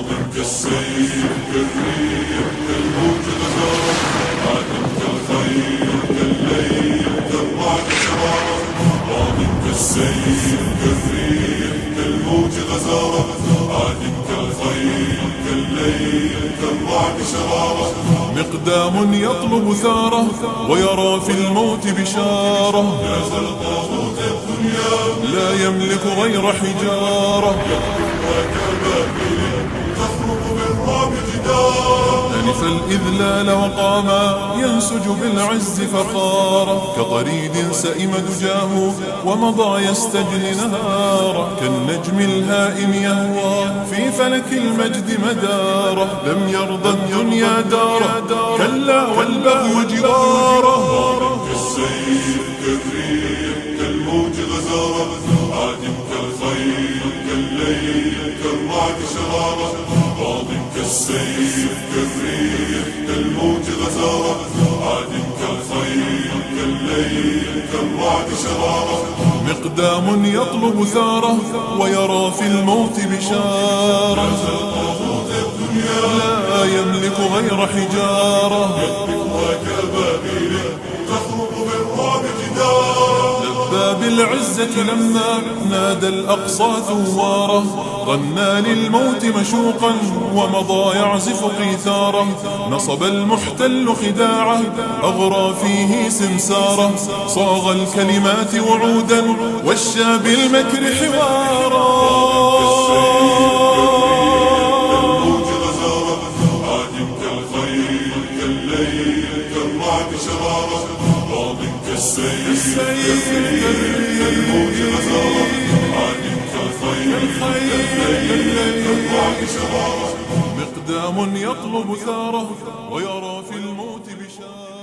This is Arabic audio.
ماض كالسيف كالريح كالموج غزارة عادم كالخيل كالليل كالرعد شرارة ماض كالسيف كالريح كالموج غزارة عادم كالخيل كالليل كالرعد شرارة مقدام يطلب ثاره ويرى في الموت بشارة نازل الطاغوت الدنيا لا يملك غير حجارة وكبابيل تخرق بالرعب جدارا ألف الإذلال وقاما ينسج بالعز فخارا كطريد سئم دجاه ومضى يستجلي نهارا كالنجم الهائم يهوى في فلك المجد مدارا لم يرضى الدنيا دارا كلا والبغي جوارا كالسيف كالريح كالموج غزارة عادم كالخيل كالليل كالرعد شرارة ماض كالسيف كالريح كالموج غزارة عادم كالخيل كالليل كالرعد شرارة مقدام يطلب ثاره ويرى في الموت بشارة لا يملك غير حجارة وكبابيل تخرق بالرعب جدارا لبى بالعزة لما نادى الأقصى ثواره غنى للموت مشوقا ومضى يعزف قيثاره نصب المحتل خداعه أغرى فيه سمساره صاغ الكلمات وعودا وشى بالمكر حوارا الموج غزارة عادم كالخيل كالليل كالرعد شرارة ماض كالسيف كالموج غزارة عادم كالخيل كالليل كالرعد شرارة مقدام يطلب ثاره ويرى في الموت بشارة